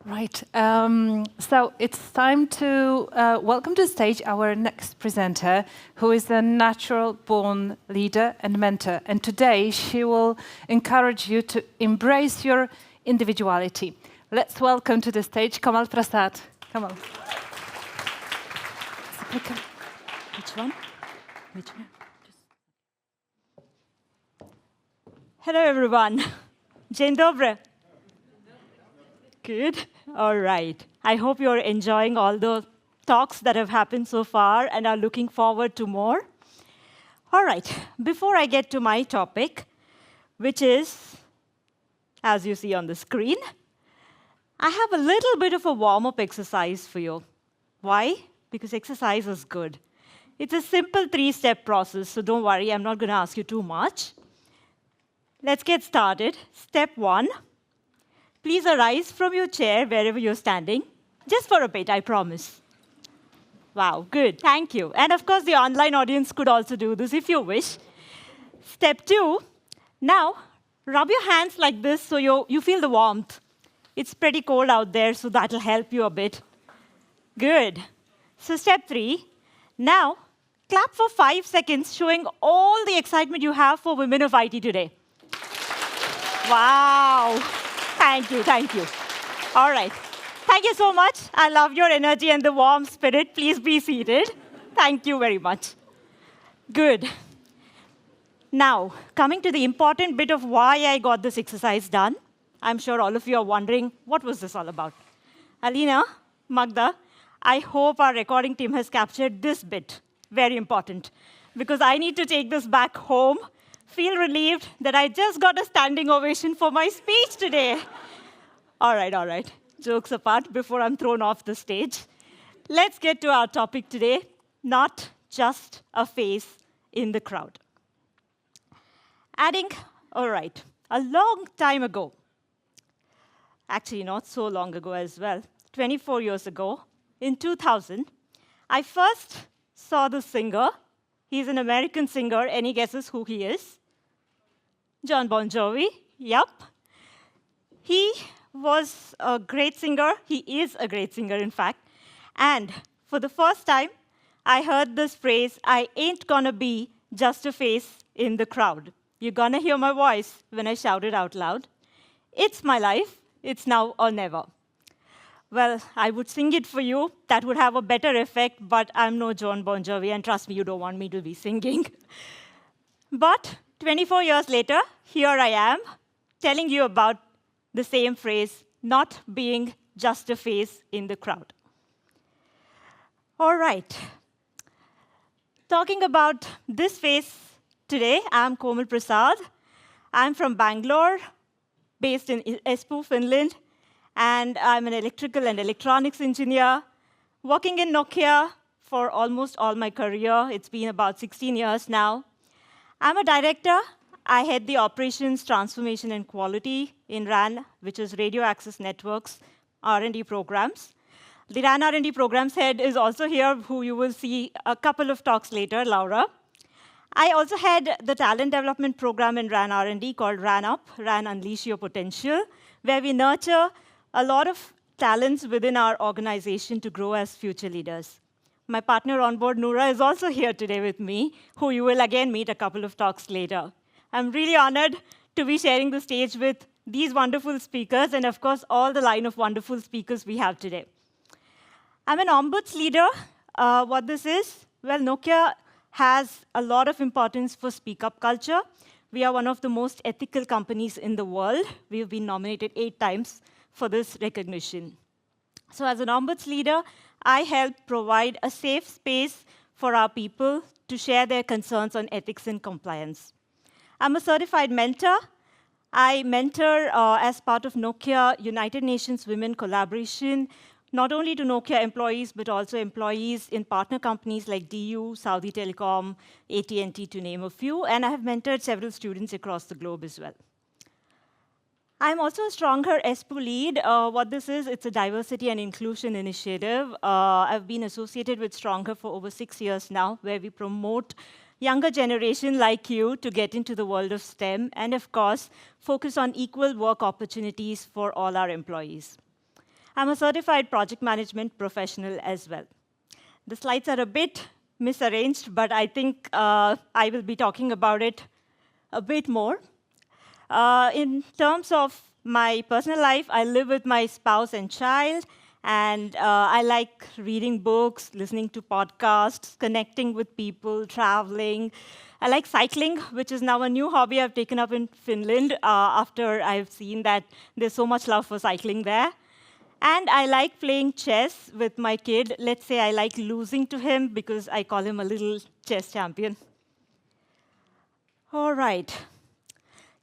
Right. So it's time to welcome to the stage our next presenter, who is a natural-born leader and mentor. And today she will encourage you to embrace your individuality. Let's welcome to the stage Komal Prasad. Come on. Which one? Which one? Hello, everyone. Dzień dobry. Good. All right. I hope you're enjoying all the talks that have happened so far and are looking forward to more. All right. Before I get to my topic, which is, as you see on the screen, I have a little bit of a warm-up exercise for you. Why? Because exercise is good. It's a simple 3-step process, so don't worry, I'm not going to ask you too much. Let's get started. Step 1. Please arise from your chair wherever you're standing. Just for a bit, I promise. Wow, good. Thank you. And of course, the online audience could also do this if you wish. Step 2. Now, rub your hands like this so you feel the warmth. It's pretty cold out there, so that'll help you a bit. Good. So step 3. Now, clap for 5 seconds, showing all the excitement you have for Women of IT today. Wow. Thank you, thank you. All right. Thank you so much. I love your energy and the warm spirit. Please be seated. Thank you very much. Good. Now, coming to the important bit of why I got this exercise done. I'm sure all of you are wondering, what was this all about? Alina, Magda, I hope our recording team has captured this bit. Very important. Because I need to take this back home. Feel relieved that I just got a standing ovation for my speech today. All right. Jokes apart, before I'm thrown off the stage. Let's get to our topic today, not just a face in the crowd. All right, a long time ago, actually not so long ago as well, 24 years ago, in 2000, I first saw the singer. He's an American singer. Any guesses who he is? John Bon Jovi. Yep. He was a great singer. He is a great singer, in fact. And for the first time, I heard this phrase, I ain't gonna be just a face in the crowd. You're gonna hear my voice when I shout it out loud. It's my life. It's now or never. Well, I would sing it for you. That would have a better effect, but I'm no John Bon Jovi, and trust me, you don't want me to be singing. But 24 years later, here I am, telling you about the same phrase, not being just a face in the crowd. All right. Talking about this face today, I'm Komal Prasad. I'm from Bangalore, based in Espoo, Finland. And I'm an electrical and electronics engineer, working in Nokia for almost all my career. It's been about 16 years now. I'm a director. I head the operations, transformation, and quality in RAN, which is Radio Access Networks R&D programs. The RAN R&D programs head is also here, who you will see a couple of talks later, Laura. I also head the talent development program in RAN R&D called RAN Up, RAN Unleash Your Potential, where we nurture a lot of talents within our organization to grow as future leaders. My partner on board, Noora, is also here today with me, who you will again meet a couple of talks later. I'm really honored to be sharing the stage with these wonderful speakers, and of course, all the line of wonderful speakers we have today. I'm an ombuds leader. What this is? Well, Nokia has a lot of importance for speak-up culture. We are one of the most ethical companies in the world. We've been nominated 8 times for this recognition. So as an ombuds leader, I help provide a safe space for our people to share their concerns on ethics and compliance. I'm a certified mentor. I mentor as part of Nokia United Nations Women Collaboration, not only to Nokia employees, but also employees in partner companies like DU, Saudi Telecom, AT&T, to name a few. And I have mentored several students across the globe as well. I'm also a Stronger Espoo lead. What this is, it's a diversity and inclusion initiative. I've been associated with Stronger for over 6 years now, where we promote younger generation like you to get into the world of STEM, and of course, focus on equal work opportunities for all our employees. I'm a certified project management professional as well. The slides are a bit misarranged, but I think I will be talking about it a bit more. In terms of my personal life, I live with my spouse and child, and I like reading books, listening to podcasts, connecting with people, traveling. I like cycling, which is now a new hobby I've taken up in Finland after I've seen that there's so much love for cycling there. And I like playing chess with my kid. Let's say I like losing to him because I call him a little chess champion. All right.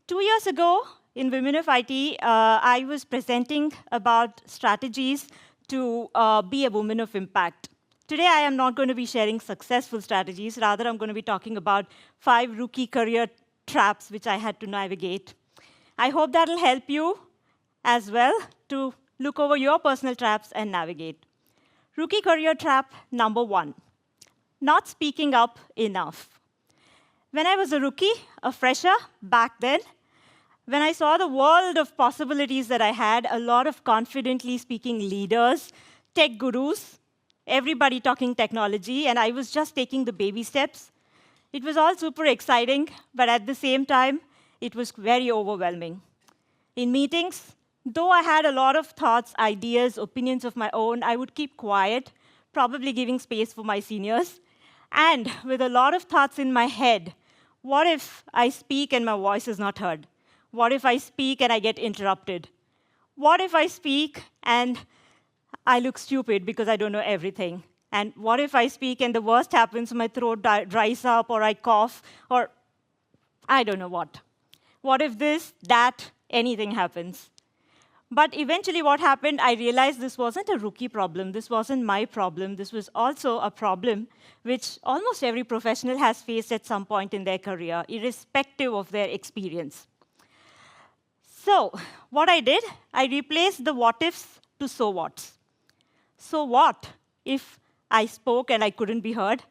2 years ago, in Women of IT, I was presenting about strategies to be a woman of impact. Today, I am not going to be sharing successful strategies. Rather, I'm going to be talking about 5 rookie career traps which I had to navigate. I hope that'll help you as well to look over your personal traps and navigate. Rookie career trap number 1, not speaking up enough. When I was a rookie, a fresher back then, when I saw the world of possibilities that I had, a lot of confidently speaking leaders, tech gurus, everybody talking technology, and I was just taking the baby steps. It was all super exciting, but at the same time, it was very overwhelming. In meetings, though I had a lot of thoughts, ideas, opinions of my own, I would keep quiet, probably giving space for my seniors. And with a lot of thoughts in my head, what if I speak and my voice is not heard? What if I speak and I get interrupted? What if I speak and I look stupid because I don't know everything? And what if I speak and the worst happens, my throat dries up, or I cough, or I don't know what? What if this, that, anything happens? But eventually what happened, I realized this wasn't a rookie problem. This wasn't my problem. This was also a problem which almost every professional has faced at some point in their career, irrespective of their experience. So what I did, I replaced the what ifs to so whats. So what if I spoke and I couldn't be heard?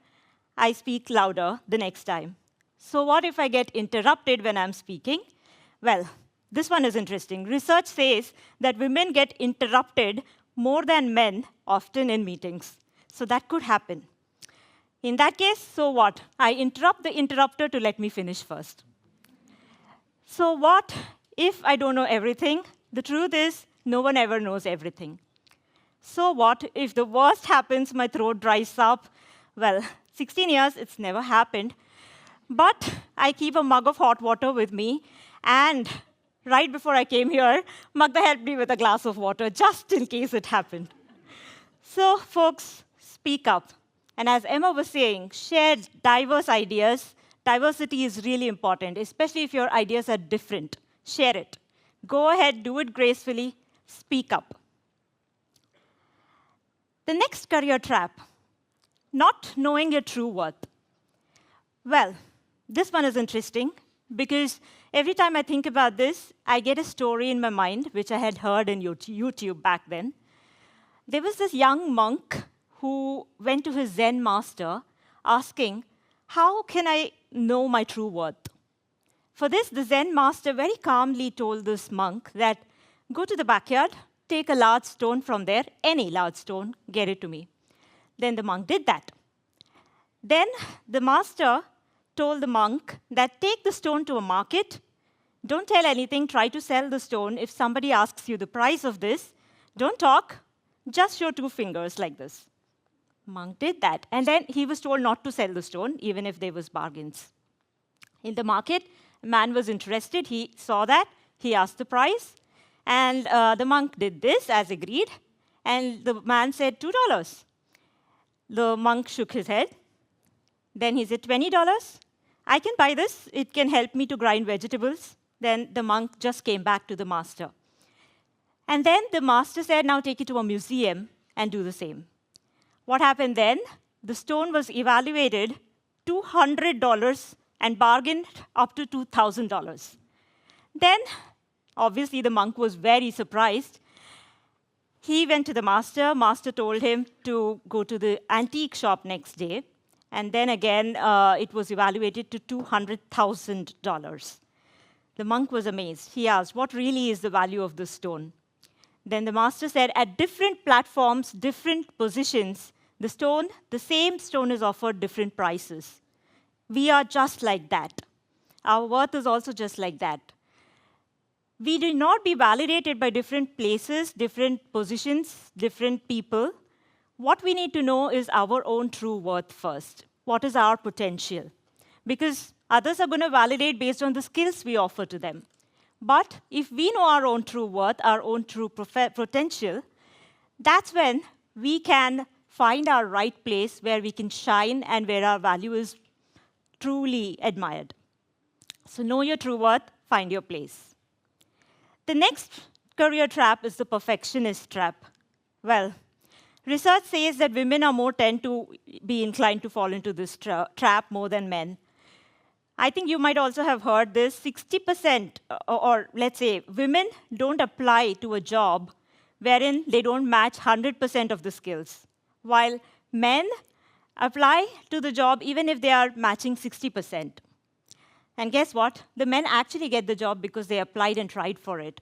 I speak louder the next time. So what if I get interrupted when I'm speaking? Well, this one is interesting. Research says that women get interrupted more than men often in meetings. So that could happen. In that case, so what? I interrupt the interrupter to let me finish first. So what if I don't know everything? The truth is, no one ever knows everything. So what if the worst happens, my throat dries up? Well, 16 years, it's never happened. But I keep a mug of hot water with me, and right before I came here, Magda helped me with a glass of water, just in case it happened. So, folks, speak up. And as Emma was saying, share diverse ideas. Diversity is really important, especially if your ideas are different. Share it. Go ahead, do it gracefully, speak up. The next career trap, not knowing your true worth. Well, this one is interesting because every time I think about this, I get a story in my mind, which I had heard in YouTube back then. There was this young monk who went to his Zen master asking, how can I know my true worth? For this, the Zen master very calmly told this monk that, go to the backyard, take a large stone from there, any large stone, get it to me. Then the monk did that. Then the master told the monk that take the stone to a market, don't tell anything, try to sell the stone. If somebody asks you the price of this, don't talk, just show 2 fingers like this. Monk did that. And then he was told not to sell the stone, even if there was bargains. In the market, a man was interested. He saw that. He asked the price. And the monk did this, as agreed. And the man said, $2. The monk shook his head. Then he said, $20. I can buy this. It can help me to grind vegetables. Then the monk just came back to the master. And then the master said, now take it to a museum and do the same. What happened then? The stone was evaluated $200 and bargained up to $2,000. Then, obviously, the monk was very surprised. He went to the master. Master told him to go to the antique shop next day. And then again, it was evaluated to $200,000. The monk was amazed. He asked, what really is the value of this stone? Then the master said, at different platforms, different positions, the same stone is offered different prices. We are just like that. Our worth is also just like that. We do not be validated by different places, different positions, different people. What we need to know is our own true worth first. What is our potential? Because others are going to validate based on the skills we offer to them. But if we know our own true worth, our own true potential, that's when we can find our right place where we can shine and where our value is truly admired. So know your true worth, find your place. The next career trap is the perfectionist trap. Well, research says that women are more tend to be inclined to fall into this trap more than men. I think you might also have heard this, 60%, or let's say, women don't apply to a job wherein they don't match 100% of the skills, while men apply to the job even if they are matching 60%. And guess what? The men actually get the job because they applied and tried for it.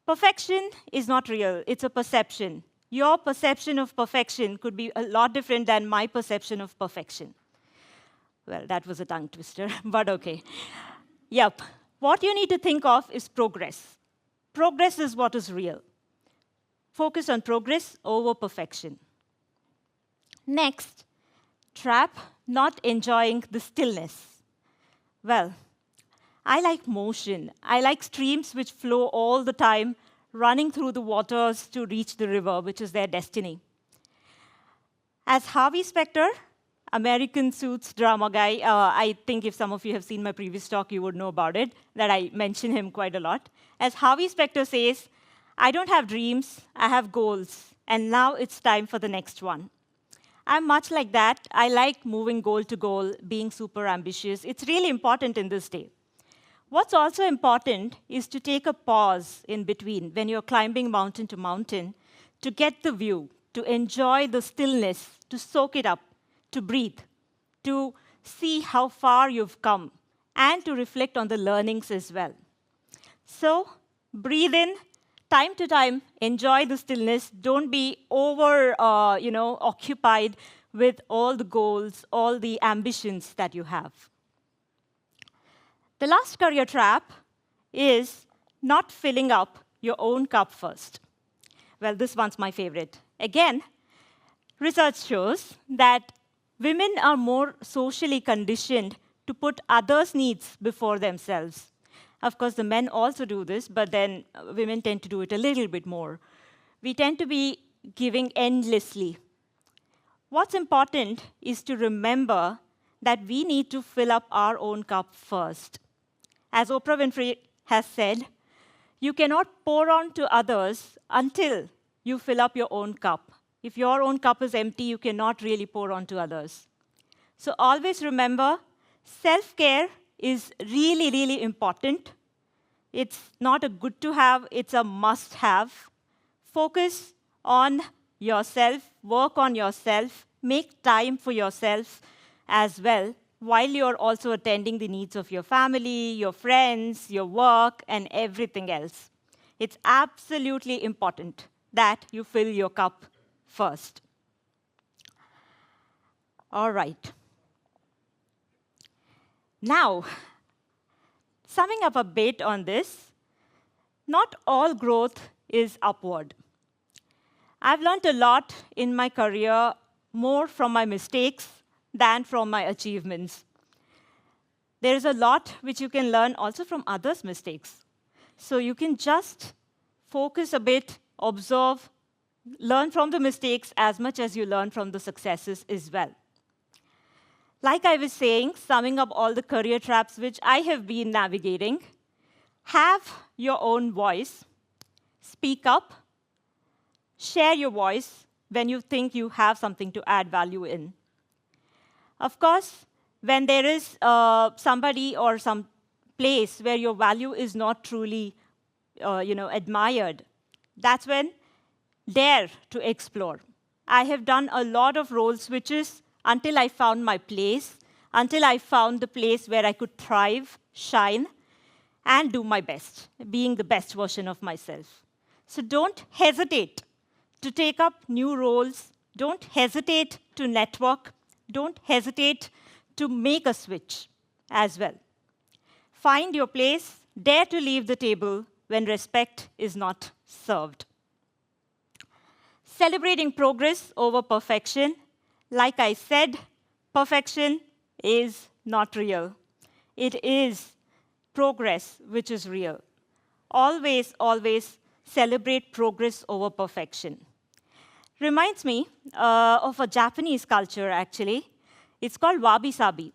Perfection is not real. It's a perception. Your perception of perfection could be a lot different than my perception of perfection. Well, that was a tongue twister, but OK. Yep. What you need to think of is progress. Progress is what is real. Focus on progress over perfection. Next, trap, not enjoying the stillness. Well, I like motion. I like streams which flow all the time, running through the waters to reach the river, which is their destiny. As Harvey Specter, American Suits drama guy, I think if some of you have seen my previous talk, you would know about it, that I mention him quite a lot. As Harvey Specter says, I don't have dreams, I have goals, and now it's time for the next one. I'm much like that. I like moving goal to goal, being super ambitious. It's really important in this day. What's also important is to take a pause in between when you're climbing mountain to mountain to get the view, to enjoy the stillness, to soak it up, to breathe, to see how far you've come, and to reflect on the learnings as well. So breathe in, time to time, enjoy the stillness. Don't be occupied with all the goals, all the ambitions that you have. The last career trap is not filling up your own cup first. Well, this one's my favorite. Again, research shows that women are more socially conditioned to put others' needs before themselves. Of course, the men also do this, but then women tend to do it a little bit more. We tend to be giving endlessly. What's important is to remember that we need to fill up our own cup first. As Oprah Winfrey has said, you cannot pour on to others until you fill up your own cup. If your own cup is empty, you cannot really pour on to others. So always remember, self-care is really, really important. It's not a good to have, it's a must have. Focus on yourself, work on yourself, make time for yourself as well, while you're also attending the needs of your family, your friends, your work, and everything else. It's absolutely important that you fill your cup first. All right. Now, summing up a bit on this, not all growth is upward. I've learned a lot in my career, more from my mistakes than from my achievements. There is a lot which you can learn also from others' mistakes. So you can just focus a bit, observe, learn from the mistakes as much as you learn from the successes as well. Like I was saying, summing up all the career traps which I have been navigating, have your own voice, speak up, share your voice when you think you have something to add value in. Of course, when there is somebody or some place where your value is not truly admired, that's when dare to explore. I have done a lot of role switches until I found my place, until I found the place where I could thrive, shine, and do my best, being the best version of myself. So don't hesitate to take up new roles. Don't hesitate to network. Don't hesitate to make a switch as well. Find your place. Dare to leave the table when respect is not served. Celebrating progress over perfection. Like I said, perfection is not real. It is progress which is real. Always, always celebrate progress over perfection. Reminds me of a Japanese culture, actually. It's called wabi-sabi.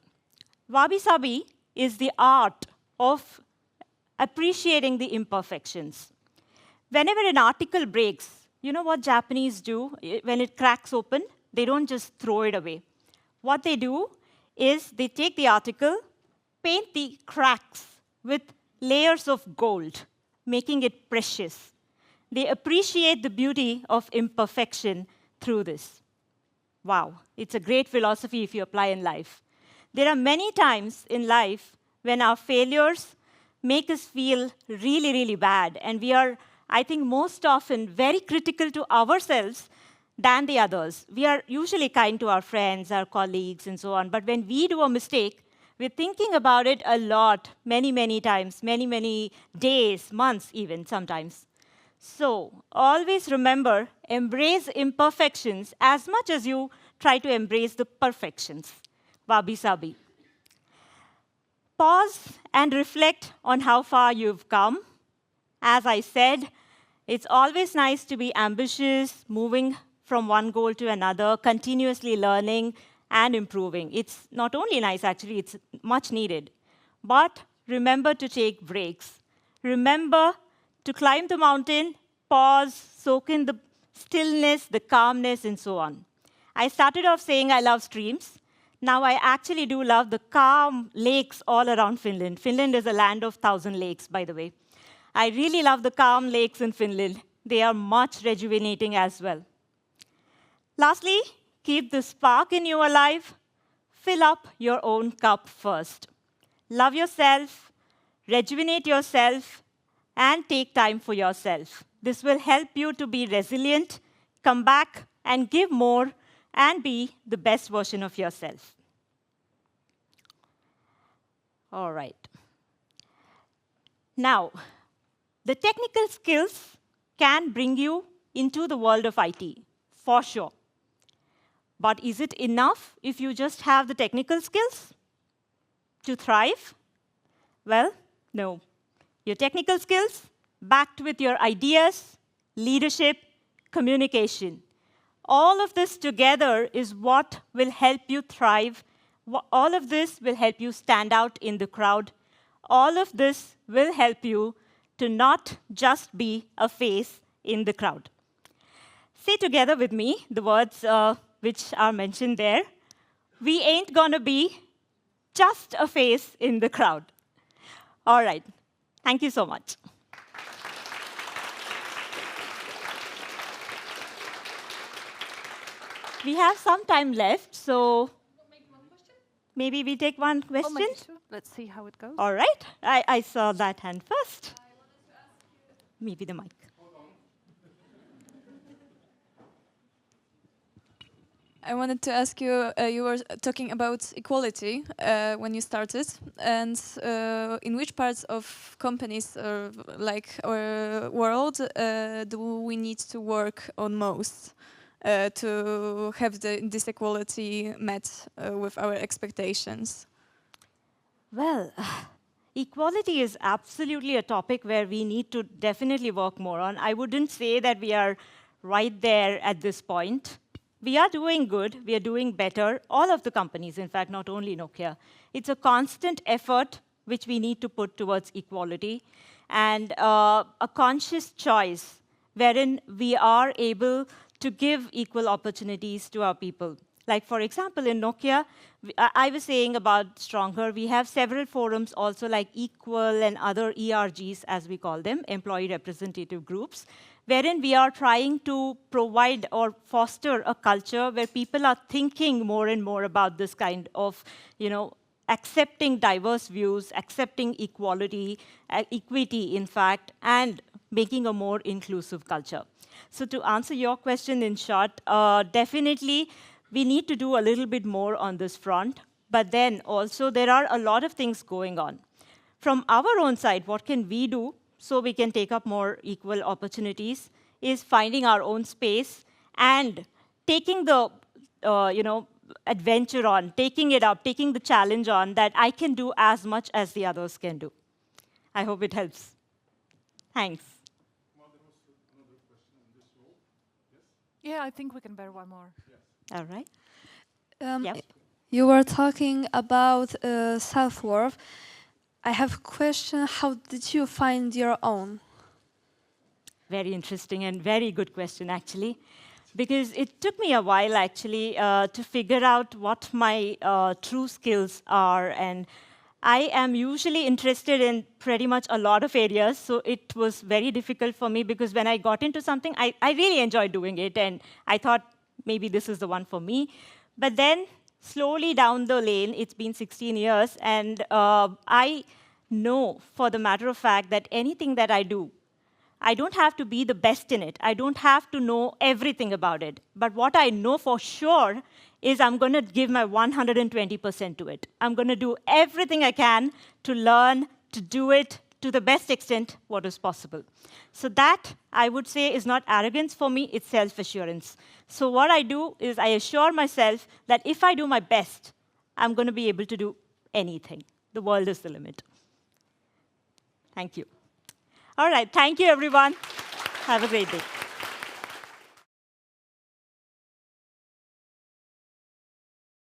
Wabi-sabi is the art of appreciating the imperfections. Whenever an article breaks, you know what Japanese do when it cracks open? They don't just throw it away. What they do is they take the article, paint the cracks with layers of gold, making it precious. They appreciate the beauty of imperfection through this. Wow, it's a great philosophy if you apply in life. There are many times in life when our failures make us feel really, really bad, and we are, I think, most often very critical to ourselves than the others. We are usually kind to our friends, our colleagues, and so on, but when we do a mistake, we're thinking about it a lot, many, many times, many, many days, months even sometimes. So always remember, embrace imperfections as much as you try to embrace the perfections. Wabi-sabi. Pause and reflect on how far you've come. As I said, it's always nice to be ambitious, moving from one goal to another, continuously learning and improving. It's not only nice, actually, it's much needed. But remember to take breaks. Remember to climb the mountain, pause, soak in the stillness, the calmness, and so on. I started off saying I love streams. Now I actually do love the calm lakes all around Finland. Finland is a land of 1,000 lakes, by the way. I really love the calm lakes in Finland. They are much rejuvenating as well. Lastly, keep the spark in you alive. Fill up your own cup first. Love yourself, rejuvenate yourself, and take time for yourself. This will help you to be resilient, come back and give more, and be the best version of yourself. All right. Now, the technical skills can bring you into the world of IT, for sure. But is it enough if you just have the technical skills to thrive? Well, no. Your technical skills backed with your ideas, leadership, communication. All of this together is what will help you thrive. All of this will help you stand out in the crowd. All of this will help you to not just be a face in the crowd. Say together with me the words which are mentioned there. We ain't gonna be just a face in the crowd. All right. Thank you so much. We have some time left, so maybe we take one question. Sure. Let's see how it goes. All right. I saw that hand first. Maybe the mic. I wanted to ask you, you were talking about equality when you started, and in which parts of companies or like our world do we need to work on most to have this equality met with our expectations? Well, equality is absolutely a topic where we need to definitely work more on. I wouldn't say that we are right there at this point. We are doing good. We are doing better. All of the companies, in fact, not only Nokia. It's a constant effort which we need to put towards equality and a conscious choice wherein we are able to give equal opportunities to our people. Like, for example, in Nokia, I was saying about Stronger, we have several forums also like Equal and other ERGs, as we call them, employee representative groups, wherein we are trying to provide or foster a culture where people are thinking more and more about this kind of, accepting diverse views, accepting equality, equity, in fact, and making a more inclusive culture. So to answer your question in short, definitely we need to do a little bit more on this front. But then also there are a lot of things going on. From our own side, what can we do so we can take up more equal opportunities is finding our own space and taking the adventure on, taking it up, taking the challenge on that I can do as much as the others can do. I hope it helps. Thanks. Yeah, I think we can bear one more. All right. Yep. You were talking about self-worth. I have a question. How did you find your own? Very interesting and very good question, actually. Because it took me a while, actually, to figure out what my true skills are. And I am usually interested in pretty much a lot of areas. So it was very difficult for me because when I got into something, I really enjoyed doing it. And I thought maybe this is the one for me. But then slowly down the lane, it's been 16 years. And I know for the matter of fact that anything that I do, I don't have to be the best in it. I don't have to know everything about it. But what I know for sure is I'm going to give my 120% to it. I'm going to do everything I can to learn, to do it to the best extent what is possible. So that, I would say, is not arrogance for me, it's self-assurance. So what I do is I assure myself that if I do my best, I'm going to be able to do anything. The world is the limit. Thank you. All right, thank you, everyone. Have a great day.